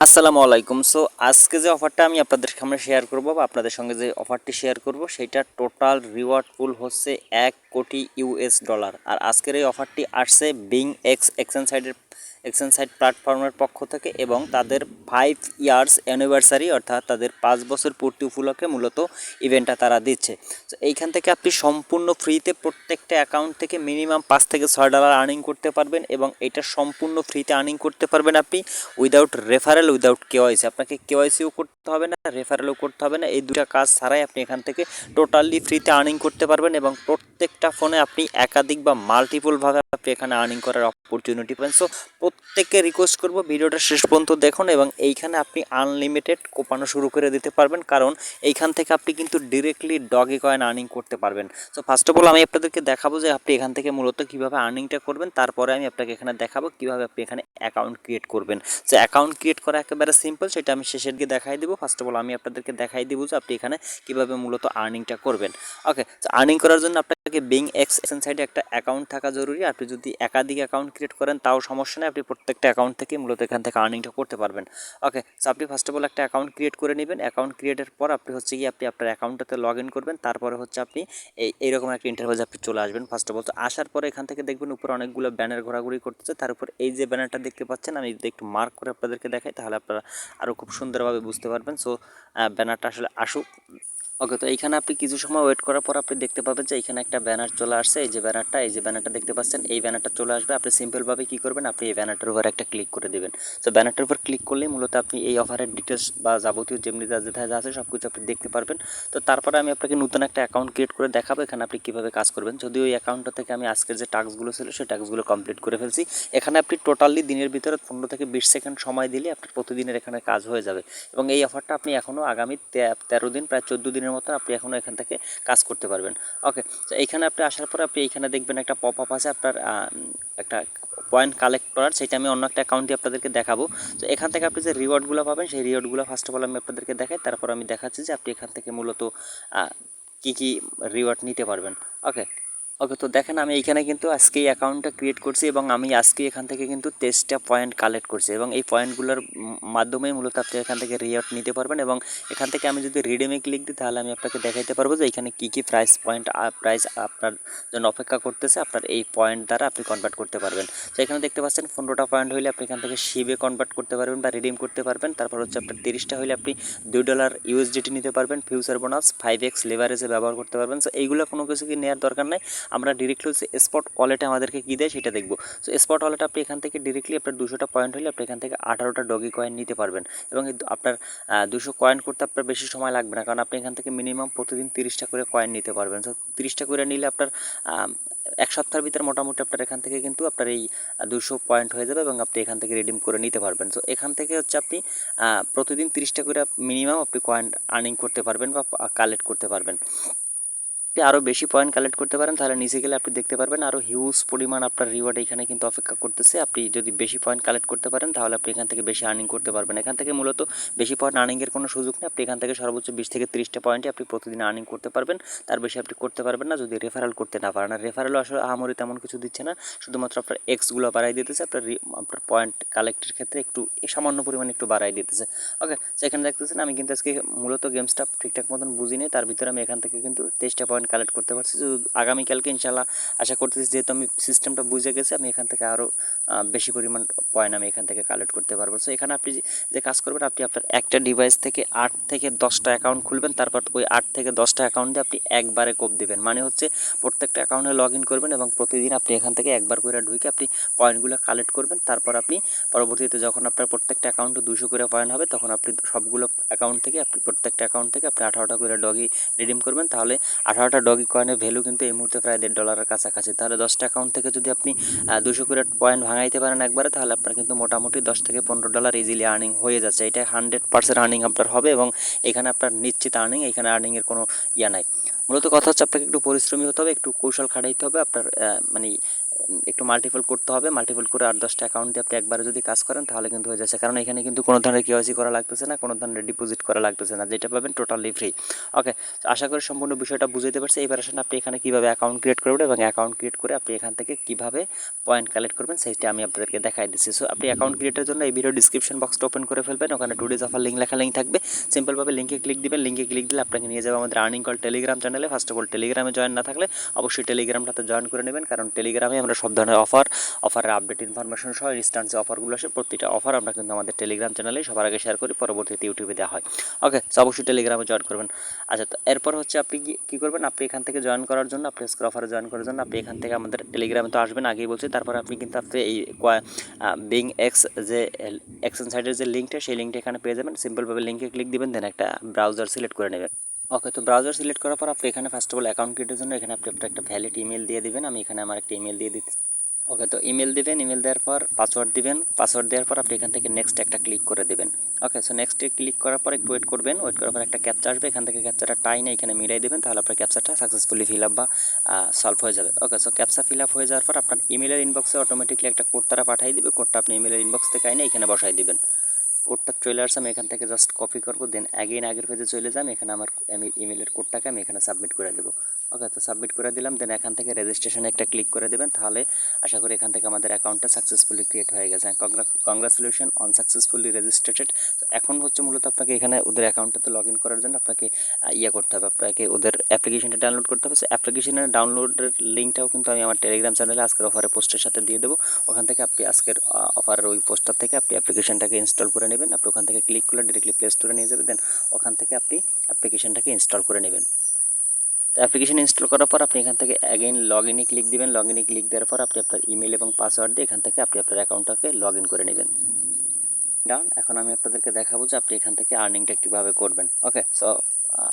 আসসালামু আলাইকুম। সো আজকে যে অফারটা আমি আপনাদের সামনে শেয়ার করব বা আপনাদের সঙ্গে যে অফারটি শেয়ার করব সেটা টোটাল রিওয়ার্ড পুল হচ্ছে 1 কোটি US ডলার। আর আজকের এই অফারটি আসছে বিংএক্স এক্সচেঞ্জ সাইট প্ল্যাটফর্মের পক্ষ থেকে এবং তাদের 5 ইয়ার্স অ্যানিভার্সারি অর্থাৎ তাদের 5 বছর পূর্তি উপলক্ষে মূলত ইভেন্টটা তারা দিচ্ছে। তো এইখান থেকে আপনি সম্পূর্ণ ফ্রিতে প্রত্যেকটা অ্যাকাউন্ট থেকে মিনিমাম $5 থেকে $6 আর্নিং করতে পারবেন এবং এটা সম্পূর্ণ ফ্রিতে আর্নিং করতে পারবেন আপনি উইদাউট রেফারেল উইদাউট কেওয়াইসি। আপনাকে কেওয়াইসিও করতে হবে না, রেফারেলও করতে হবে না। এই দুটা কাজ ছাড়াই আপনি এখান থেকে টোটালি ফ্রিতে আর্নিং করতে পারবেন এবং প্রত্যেকটা ফোনে আপনি একাধিক বা মাল্টিপলভাবে আপনি এখানে আর্নিং করার অপরচুনিটি পাবেন। সো প্রত্যেককে রিকোয়েস্ট করব ভিডিওটা শেষ পর্যন্ত দেখুন এবং এইখানে আপনি আনলিমিটেড কোপানো শুরু করে দিতে পারবেন, কারণ এইখান থেকে আপনি কিন্তু ডিরেক্টলি ডগে কয়েন আর্নিং করতে পারবেন। সো ফার্স্ট অফ অল আমি আপনাদেরকে দেখাবো যে আপনি এখান থেকে মূলত কীভাবে আর্নিংটা করবেন, তারপরে আমি আপনাকে এখানে দেখাবো কীভাবে আপনি এখানে অ্যাকাউন্ট ক্রিয়েট করবেন। যে অ্যাকাউন্ট ক্রিয়েট করা একেবারে সিম্পল, সেটা আমি শেষের দিকে দেখাই দিব। ফার্স্ট অফ অল আমি আপনাদেরকে দেখাই দিব যে আপনি এখানে কীভাবে মূলত আর্নিংটা করবেন। ওকে, তো আর্নিং করার জন্য আপনাকে bingx সাইডে একটা অ্যাকাউন্ট থাকা জরুরি। আপনি যদি একাধিক অ্যাকাউন্ট ক্রিয়েট করেন তাও সমস্যা নেই, আপনি প্রত্যেকটা অ্যাকাউন্ট থেকে মূলত এখান থেকে আর্নিংটা করতে পারবেন। ওকে, তো আপনি ফার্স্ট অফ অল একটা অ্যাকাউন্ট ক্রিয়েট করে নেবেন। অ্যাকাউন্ট ক্রিয়েটের পর আপনি হচ্ছে গিয়ে আপনি আপনার অ্যাকাউন্টটাতে লগ ইন করবেন। তারপরে হচ্ছে আপনি এইরকম একটা ইন্টারফেসে আপনি চলে আসবেন। ফার্স্ট অফ অল তো আসার পরে এখান থেকে দেখবেন উপরে অনেকগুলো ব্যানার ঘোরাঘুরি করতেছে, তার উপর এই যে ব্যানারটা দেখতে পাচ্ছেন আমি যদি একটু মার্ক করে আপনাদেরকে দেখাই তাহলে আপনারা আরও খুব সুন্দরভাবে বুঝতে পারবেন। সো ব্যানারটা আসলে আসুক। ওকে, তো এইখানে আপনি কিছু সময় ওয়েট করার পর আপনি দেখতে পাবেন যে এখানে একটা ব্যানার চলে আসছে। এই যে ব্যানারটা দেখতে পাচ্ছেন, এই ব্যানারটা চলে আসবে। আপনি সিম্পলভাবে কী করবেন, আপনি এই ব্যানারটার উপর একটা ক্লিক করে দেবেন। তো ব্যানারটার উপর ক্লিক করলেই মূলত আপনি এই অফারের ডিটেলস বা যাবতীয় যেমনি যেটা আছে সব কিছু আপনি দেখতে পারবেন। তো তারপরে আমি আপনাকে নতুন একটা অ্যাকাউন্ট ক্রিয়েট করে দেখাবো এখানে আপনি কীভাবে কাজ করবেন। যদিও এই অ্যাকাউন্টটা থেকে আমি আজকের যে টাস্কগুলো ছিল সেই টাস্কগুলো কমপ্লিট করে ফেলছি। এখানে আপনি টোটালি দিনের ভিতরে 15 থেকে 20 সেকেন্ড সময় দিলে আপনার প্রতিদিনের এখানে কাজ হয়ে যাবে এবং এই অফারটা আপনি এখনও আগামী 13 দিন প্রায় 14 দিনের মতো আপনি এখনও এখান থেকে কাজ করতে পারবেন। ওকে, তো এইখানে আপনি আসার পরে আপনি এইখানে দেখবেন একটা পপ আপ আছে আপনার একটা পয়েন্ট কালেক্ট করার, সেটা আমি অন্য একটা অ্যাকাউন্টে আপনাদেরকে দেখাবো। তো এখান থেকে আপনি যে রিওয়ার্ডগুলো পাবেন সেই রিওয়ার্ডগুলো ফার্স্ট অফ অল আমি আপনাদেরকে দেখাই, তারপর আমি দেখাচ্ছি যে আপনি এখান থেকে মূলত কী কী রিওয়ার্ড নিতে পারবেন। ওকে, তো দেখেন আমি এইখানে কিন্তু আজকে এই অ্যাকাউন্টটা ক্রিয়েট করছি এবং আমি আজকে এখান থেকে কিন্তু 23টা পয়েন্ট কালেক্ট করছি এবং এই পয়েন্টগুলোর মাধ্যমেই মূলত আপনি এখান থেকে রিওয়ার্ড নিতে পারবেন এবং এখান থেকে আমি যদি রিডিমে ক্লিক দিই তাহলে আমি আপনাকে দেখাইতে পারবো যে এখানে কী কী প্রাইস আপনার জন্য অপেক্ষা করতেছে। আপনার এই পয়েন্ট দ্বারা আপনি কনভার্ট করতে পারবেন। তো এখানে দেখতে পাচ্ছেন 15টা পয়েন্ট হলে আপনি এখান থেকে শিবে কনভার্ট করতে পারবেন বা রিডিম করতে পারবেন। তারপর হচ্ছে আপনার 30টা হলে আপনি $2 USDT নিতে পারবেন। ফিউচার বোনাস 5x লেভারেজে ব্যবহার করতে পারবেন। সো এইগুলো কোনো কিছু কি নেওয়ার দরকার নাই, আমরা ডিরেক্টলি হচ্ছে স্পট ওয়ালেটে আমাদেরকে কী দেয় সেটা দেখবো। সো স্পট ওয়ালেটে আপনি এখান থেকে ডিরেক্টলি আপনার 200টা পয়েন্ট হলে আপনি এখান থেকে 18টা ডগি কয়েন নিতে পারবেন এবং আপনার 200 কয়েন করতে আপনার বেশি সময় লাগবে না, কারণ আপনি এখান থেকে মিনিমাম প্রতিদিন 30টা করে কয়েন নিতে পারবেন। সো 30টা করে নিলে আপনার এক সপ্তাহের ভিতরে মোটামুটি আপনার এখান থেকে কিন্তু আপনার এই 200 পয়েন্ট হয়ে যাবে এবং আপনি এখান থেকে রিডিম করে নিতে পারবেন। সো এখান থেকে হচ্ছে আপনি প্রতিদিন 30টা করে মিনিমাম আপনি কয়েন আর্নিং করতে পারবেন বা কালেক্ট করতে পারবেন। আরও বেশি পয়েন্ট কালেক্ট করতে পারেন তাহলে নিচে গেলে আপনি দেখতে পারবেন আরও হিউজ পরিমাণ আপনার রিওয়ার্ড এখানে কিন্তু অপেক্ষা করতেছে। আপনি যদি বেশি পয়েন্ট কালেক্ট করতে পারেন তাহলে আপনি এখান থেকে বেশি আর্নিং করতে পারবেন। এখান থেকে মূলত বেশি পয়েন্ট আর্নিংয়ের কোনো সুযোগ নেই। আপনি এখান থেকে সর্বোচ্চ 20 থেকে 30টা পয়েন্টে আপনি প্রতিদিন আর্নিং করতে পারবেন, তার বেশি আপনি করতে পারবেন না যদি রেফারেল করতে না পারেন। আর রেফারেলও আসলে আহামরি তেমন কিছু দিচ্ছে না, শুধুমাত্র আপনার এক্সগুলো বাড়াই দিতেছে, আপনার পয়েন্ট কালেক্টের ক্ষেত্রে একটু সামান্য পরিমাণে একটু বাড়াই দিতেছে। ওকে, সেখানে দেখতেছেন আমি কিন্তু আজকে মূলত গেমসটা ঠিকঠাক মতন বুঝিনি, তার ভিতরে আমি এখান থেকে কিন্তু 23টা পয়েন্ট কালেক্ট করতে পারছি। আগামীকালকে ইনশাল্লাহ আশা করতেছি, যেহেতু আমি সিস্টেমটা বুঝে গেছি, আমি এখান থেকে আরও বেশি পরিমাণ পয়েন্ট আমি এখান থেকে কালেক্ট করতে পারবো। সো এখানে আপনি যে কাজ করবেন, আপনি আপনার একটা ডিভাইস থেকে 8 থেকে 10টা অ্যাকাউন্ট খুলবেন, তারপর ওই 8 থেকে 10টা অ্যাকাউন্টে আপনি একবারে কোপ দেবেন। মানে হচ্ছে প্রত্যেকটা অ্যাকাউন্টে লগ ইন করবেন এবং প্রতিদিন আপনি এখান থেকে একবার করে ঢুকে আপনি পয়েন্টগুলো কালেক্ট করবেন। তারপর আপনি পরবর্তীতে যখন আপনার প্রত্যেকটা অ্যাকাউন্টে 200 করে পয়েন্ট হবে তখন আপনি সবগুলো অ্যাকাউন্ট থেকে আপনি প্রত্যেকটা অ্যাকাউন্ট থেকে আপনি 18টা করে ডগি রিডিম করবেন। তাহলে 18টা ডগি কয়েনের ভ্যালু কিন্তু এই মুহূর্তে প্রায় $1.5 কাছাকাছি। তাহলে 10টা অ্যাকাউন্ট থেকে যদি আপনি 200 করে পয়েন্ট ভাঙাইতে পারেন একবারে, তাহলে আপনার কিন্তু মোটামুটি $10 থেকে $15 ইজিলি আর্নিং হয়ে যাচ্ছে। এটা 100% আর্নিং আপনার হবে এবং এখানে আপনার নিশ্চিত আর্নিং, এখানে আর্নিংয়ের কোনো নাই। মূলত কথা হচ্ছে আপনাকে একটু পরিশ্রমী হতে হবে, একটু কৌশল খাটাইতে হবে। আপনার মানে একটু মাল্টিপল করতে হবে, মাল্টিপল করে 8-10টা অ্যাকাউন্ট দিয়ে আপনি একবারে যদি কাজ করেন তাহলে কিন্তু হয়ে যাচ্ছে, কারণ এখানে কিন্তু কোনো ধরনের কেওয়াইসি করা লাগতেছে না, কোনো ধরনের ডিপোজিট করা লাগতেছে না, যেটা পাবেন টোটালি ফ্রি। ওকে, আশা করি সম্পূর্ণ বিষয়টা বুঝতে পারছি। এবার আসেন আপনি এখানে কীভাবে অ্যাকাউন্ট ক্রিয়েট করবেন এবং অ্যাকাউন্ট ক্রিয়েট করে আপনি এখান থেকে কীভাবে পয়েন্ট কালেক্ট করবেন সেইটা আমি আপনাদেরকে দেখাই দিচ্ছি। সো আপনি অ্যাকাউন্ট ক্রিয়েটের জন্য এই ভিডিও ডিসক্রিপশন বক্সটা ওপেন করে ফেলবেন, ওখানে 2 days অফার লেখা লিঙ্ক থাকবে, সিম্পলভাবে লিঙ্কে ক্লিক দিবেন, লিঙ্কে ক্লিক দিলে আপনাকে নিয়ে যাবে আমাদের আর্নিং কল টেলিগ্রাম চ্যানেলে। ফার্স্ট অফ অল টেলিগ্রামে জয়েন না থাকলে অবশ্যই টেলিগ্রামটাতে জয়েন করে নেবেন, কারণ টেলিগ্রামে আমরা সব ধরনের অফারের আপডেট ইনফরমেশন সহ ইনস্ট্যান্ট যে অফারগুলো আসে প্রতিটা অফার আমরা কিন্তু আমাদের টেলিগ্রাম চ্যানেলে সবার আগে শেয়ার করি, পরবর্তীতে ইউটিউবে দেওয়া হয়। ওকে, সো অবশ্যই টেলিগ্রামে জয়েন করবেন। আচ্ছা, তো এরপর হচ্ছে আপনি কী করবেন, আপনি এখান থেকে জয়েন করার জন্য, আপনি আজকের অফারে জয়েন করার জন্য আপনি এখান থেকে আমাদের টেলিগ্রামে তো আসবেন আগেই বলছি, তারপর আপনি কিন্তু আপনি এই bingx যে এক্সচেঞ্জ সাইটের যে লিঙ্কটা, সেই লিঙ্কটা এখানে পেয়ে যাবেন। সিম্পলভাবে লিঙ্কে ক্লিক দিবেন, দেন একটা ব্রাউজার সিলেক্ট করে নেবেন। ওকে, তো ব্রাউজার সিলেক্ট করার পর আপনি এখানে ফার্স্ট অফ অল অ্যাকাউন্ট ক্রিয়েটের জন্য এখানে আপনি একটা ভ্যালিড ইমেল দিয়ে দিবেন। আমি এখানে আমার একটা ইমেল দিয়ে দিচ্ছি। ওকে, তো ইমেল দিবেন, ইমেল দেওয়ার পর পাসওয়ার্ড দিবেন, পাসওয়ার্ড দেওয়ার পর আপনি এখান থেকে নেক্সট একটা ক্লিক করে দেবেন। ওকে, সো নেক্সটে ক্লিক করার পর একটু ওয়েট করবেন, ওয়েট করার পর একটা ক্যাপচা আসবে, এখান থেকে ক্যাপচাটা টাইনে এখানে মিলাই দেবেন, তাহলে আপনার ক্যাপচাটা সাকসেসফুলি ফিল আপ বা সলভ হয়ে যাবে। ওকে, সো ক্যাপচা ফিল আপ হয়ে যাওয়ার পর আপনার ইমেলের ইনবক্সে অটোমেটিকলি একটা কোড তারা পাঠিয়ে দিবে, কোডটা আপনি ইমেলের ইনবক্স থেকে আইনে এখানে বসাই দিবেন। কোডটা চলে আসছে, আমি এখান থেকে জাস্ট কপি করবো, দেন অ্যাগেইন আগের পেজে চলে যাম, এখানে আমার ইমেলের কোডটাকে আমি এখানে সাবমিট করে দেবো। ওকে, তো সাবমিট করে দিলাম, দেন এখান থেকে রেজিস্ট্রেশনে একটা ক্লিক করে দেবেন, তাহলে আশা করি এখান থেকে আমাদের অ্যাকাউন্টটা সাকসেসফুলি ক্রিয়েট হয়ে গেছে। Congratulation on successfully registrated. তো এখন হচ্ছে মূলত আপনাকে এখানে ওদের অ্যাকাউন্টটাতে লগ ইন করার জন্য আপনাকে করতে হবে, আপনাকে ওদের অ্যাপ্লিকেশনটা ডাউনলোড করতে হবে। অ্যাপ্লিকেশনের ডাউনলোডের লিঙ্কটাও কিন্তু আমি আমার টেলিগ্রাম চ্যানেলে আজকের অফারের পোস্টের সাথে দিয়ে দেবো, ওখান থেকে আপনি আজকের অফারের ওই পোস্টার থেকে আপনি অ্যাপ্লিকেশনটাকে ইনস্টল করে নেবেন। আপনি ওখান থেকে ক্লিক করলে ডিরেক্টলি প্লে স্টোরে নিয়ে যাবে, দেন ওখান থেকে আপনি অ্যাপ্লিকেশনটাকে ইনস্টল করে নেবেন। তো অ্যাপ্লিকেশন ইনস্টল করার পর আপনি এখান থেকে অ্যাগেইন লগ ইনে ক্লিক দিবেন, লগ ইনে ক্লিক দেওয়ার পর আপনি আপনার ইমেল এবং পাসওয়ার্ড দিয়ে এখান থেকে আপনি আপনার অ্যাকাউন্টটাকে লগ ইন করে নেবেন। ডান, এখন আমি আপনাদেরকে দেখাবো যে আপনি এখান থেকে আর্নিংটা কীভাবে করবেন। ওকে, সো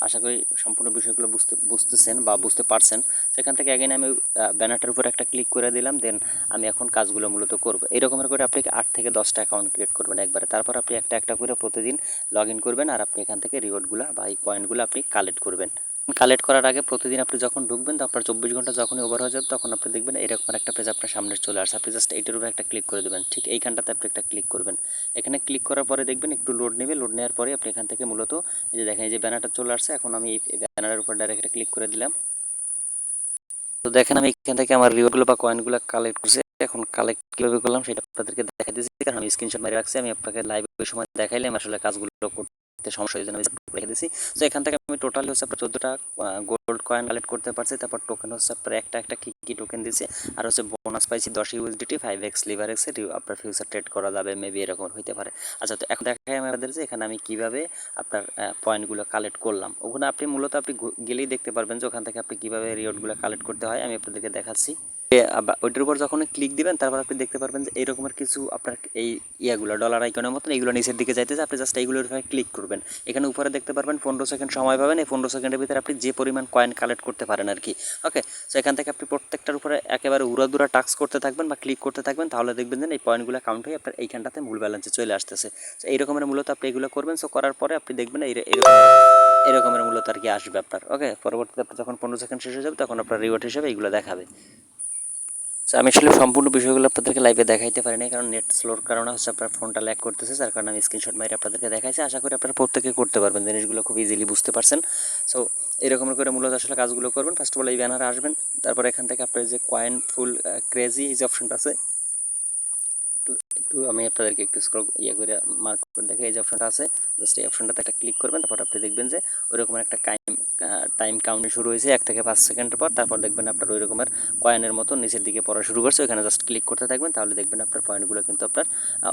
আশা করি সম্পূর্ণ বিষয়গুলো বুঝতেছেন বা বুঝতে পারছেন। সেখান থেকে অ্যাগেন আমি ব্যানারটার উপর একটা ক্লিক করে দিলাম, দেন আমি এখন কাজগুলো মূলত করবো। এরকমের করে আপনি 8 থেকে 10টা অ্যাকাউন্ট ক্রিয়েট করবেন একবারে, তারপর আপনি একটা একটা করে প্রতিদিন লগ ইন করবেন, আর আপনি এখান থেকে রিওয়ার্ডগুলো বা এই পয়েন্টগুলো আপনি কালেক্ট করবেন। কালেক্ট করার আগে প্রতিদিন আপনি যখন ঢুকবেন, তো আপনার 24 ঘন্টা যখনই ওভার হয়ে যাবে তখন আপনি দেখবেন এরকম একটা পেজ আপনার সামনে চলে আসে। আপনি জাস্ট এইটার উপরে একটা ক্লিক করে দেবেন, ঠিক এইখানটাতে আপনি একটা ক্লিক করবেন। এখানে ক্লিক করার পরে দেখবেন একটু লোড নেবে, লোড নেওয়ার পরে আপনি এখান থেকে মূলত এই যে দেখেন এই যে ব্যানারটা চলে আসছে, এখন আমি এই ব্যানারের উপর ডাইরেক্ট একটা ক্লিক করে দিলাম। তো দেখেন আমি এখান থেকে আমার রিওয়ার্ডগুলো বা কয়েনগুলো কালেক্ট করছি। এখন কালেক্ট কীভাবে করলাম সেটা আপনাদেরকে দেখা দিচ্ছি, কারণ আমি স্ক্রিনশট মেরে রাখছি, আমি আপনাকে লাইভ সময় দেখাইলে আমি আসলে কাজগুলো করতে সমস্যা হয়ে আমি রেখে দিচ্ছি। তো এখান থেকে আমি টোটাল হচ্ছে আপনার 14টা গোল্ড কয়েন কালেক্ট করতে পারছি। তারপর টোকেন হচ্ছে আপনার একটা কী টোকেন দিচ্ছে, আর হচ্ছে বোনাস পাইছি 10 ইউএসডিটি 5x লিভারেক্সে আপনার ফিউচার ট্রেড করা যাবে, মেবি এরকম হইতে পারে। আচ্ছা, তো এখন দেখাই আমাদের যে এখানে আমি কীভাবে আপনার পয়েন্টগুলো কালেক্ট করলাম। ওখানে আপনি মূলত আপনি গেলেই দেখতে পারবেন যে ওখান থেকে আপনি কীভাবে রিওয়ার্ডগুলো কালেক্ট করতে হয়, আমি আপনাদেরকে দেখাচ্ছি। ওইটার উপর যখন ক্লিক দিবেন তারপর আপনি দেখতে পারবেন যে এই রকমের কিছু আপনার এই ডলার আইকনের মতন এইগুলো নিচের দিকে যাইতেছে, আপনি জাস্ট এইগুলোর উপরে ক্লিক করবেন। এখানে উপরে দেখতে পারবেন 15 সেকেন্ড সময় পাবেন, এই 15 সেকেন্ডের ভিতরে আপনি যে পরিমাণ কয়েন কালেক্ট করতে পারেন আর কি। ওকে, সো এখান থেকে আপনি প্রত্যেকটার উপরে একেবারে উড়াদুরা টাস্ক করতে থাকবেন বা ক্লিক করতে থাকবেন, তাহলে দেখবেন যে এই পয়েন্টগুলো কাউন্ট হয়ে আপনার এইখানটাতে মূল ব্যালেন্সে চলে আসতেছে। সো এই রকমের মূলত আপনি এগুলো করবেন। সো করার পরে আপনি দেখবেন এরকমের মূলত আর কি আসবে আপনার। ওকে, পরবর্তীতে আপনি যখন 15 সেকেন্ড শেষ হয়ে যাবে তখন আপনার রিওয়ার্ড হিসেবে এইগুলো দেখাবে। সো আমি আসলে সম্পূর্ণ বিষয়গুলো আপনাদেরকে লাইভে দেখাইতে পারিনি, কারণ নেট স্লোর কারণে হচ্ছে আপনার ফোনটা ল্যাগ করতেছে, যার কারণে আমি স্ক্রিনশট মারি আপনাদেরকে দেখাইছি। আশা করি আপনারা প্রত্যেকে করতে পারবেন, জিনিসগুলো খুব ইজিলি বুঝতে পারছেন। সো এরকম করে মূলত আসলে কাজগুলো করবেন। ফার্স্ট অফ অল এই ব্যানারে আসবেন, তারপর এখান থেকে আপনার যে কয়েন ফুল ক্রেজি এই যে অপশনটা আছে, একটু আমি আপনাদেরকে একটু স্ক্রল করে মার্ক করে দেখে এই যে অপশনটা আছে, জাস্ট এই অপশনটাতে একটা ক্লিক করবেন। তারপর আপনি দেখবেন যে ওই রকমের একটা টাইম কাউন্টিং শুরু হয়েছে 1 থেকে 5 সেকেন্ডের পর। তারপর দেখবেন আপনার ওই রকমের কয়েনের মতো নিচের দিকে পড়া শুরু করছে, ওইখানে জাস্ট ক্লিক করতে থাকবেন, তাহলে দেখবেন আপনার পয়েন্টগুলো কিন্তু আপনার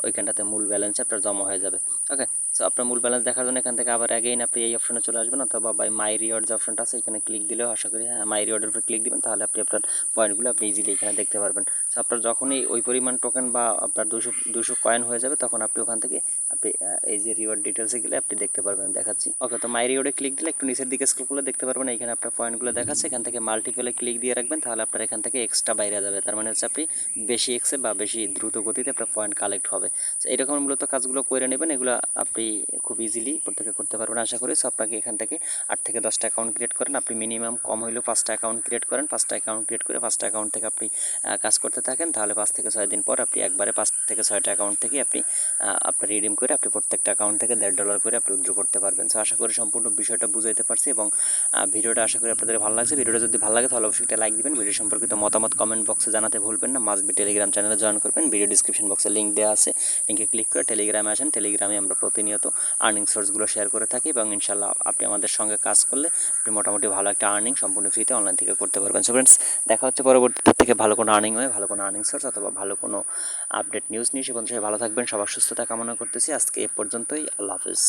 ওইখানটাতে মূল ব্যালেন্সে আপনার জমা হয়ে যাবে। ওকে, সো আপনার মূল ব্যালেন্স দেখার জন্য এখান থেকে আবার অ্যাগেইন আপনি এই অপশনে চলে আসবেন, অথবা বাই মাই রিওয়ার্ড যে অপশনটা আছে এখানে ক্লিক দিলেও আশা করি মাই রিওয়ার্ডের উপর ক্লিক দিবেন, তাহলে আপনি আপনার পয়েন্টগুলো আপনি ইজিলি এখানে দেখতে পারবেন। সো আপনার যখনই ওই পরিমাণ টোকেন বা আপনার 200 কয়েন হয়ে যাবে তখন আপনি ওখান থেকে আপনি এই যে রিওয়ার্ড ডিটেলসে গেলে আপনি দেখতে পারবেন, দেখাচ্ছি। ওকে, তো মাই রিওয়ার্ডে ক্লিক দিলে একটু নিচের দিকে স্ক্রল করলে করলে দেখতে পারবেন এখানে আপনার পয়েন্টগুলো দেখাচ্ছে, এখান থেকে মাল্টিপলে ক্লিক দিয়ে রাখবেন, তাহলে আপনার এখান থেকে এক্সট্রা বাইরে যাবে, তার মানে হচ্ছে আপনি বেশি এক্সে বা বেশি দ্রুত গতিতে আপনার পয়েন্ট কালেক্ট হবে। তো এরকম মূলত কাজগুলো করে নেবেন, এগুলো আপনি খুব ইজিলি প্রত্যেকে করতে পারবেন আশা করি। সো আপনাকে এখান থেকে 8 থেকে 10টা অ্যাকাউন্ট ক্রিয়েট করেন, আপনি মিনিমাম কম হইলেও 5টা অ্যাকাউন্ট ক্রিয়েট করেন, 5টা অ্যাকাউন্ট ক্রিয়েট করে 5টা অ্যাকাউন্ট থেকে আপনি কাজ করতে থাকেন, তাহলে 5 থেকে 6 দিন পর আপনি একবারে 5 থেকে 6টা অ্যাকাউন্ট থেকে আপনি আপনার রিডিম করে আপনি প্রত্যেকটা অ্যাকাউন্ট থেকে $1.5 করে আপনি উইথড্র করতে পারবেন। সো আশা করি সম্পূর্ণ বিষয়টা বুঝাইতে পারছি এবং ভিডিওটা আশা করি আপনাদের ভালো লাগছে। ভিডিওটা যদি ভালো লাগে তাহলে অবশ্যই একটা লাইক দিবেন, ভিডিও সম্পর্কিত মতামত কমেন্ট বক্সে জানাতে ভুলবেন না। মাস্ট বি টেলিগ্রাম চ্যানেলে জয়েন করবেন, ভিডিও ডিসক্রিপশন বক্সে লিঙ্ক দেওয়া আছে, লিঙ্কে ক্লিক করে টেলিগ্রামে আসেন। টেলিগ্রামে আমরা প্রতিনিয়ত আর্নিং সোর্সগুলো শেয়ার করে থাকি এবং ইনশাল্লাহ আপনি আমাদের সঙ্গে কাজ করলে আপনি মোটামুটি ভালো একটা আর্নিং সম্পূর্ণ ফ্রিতে অনলাইন থেকে করতে পারবেন। সো ফ্রেন্ডস, দেখা হচ্ছে পরবর্তীতে থেকে ভালো কোনো আর্নিং হয়, ভালো কোনো আর্নিং সোর্স অথবা ভালো কোনো আপডেট নিউজ নিয়ে। সে পর্যন্ত সবাই ভালো থাকবেন, সবার সুস্থতা কামনা করতেছি। আজকে এ পর্যন্তই, আল্লাহ হাফিজ।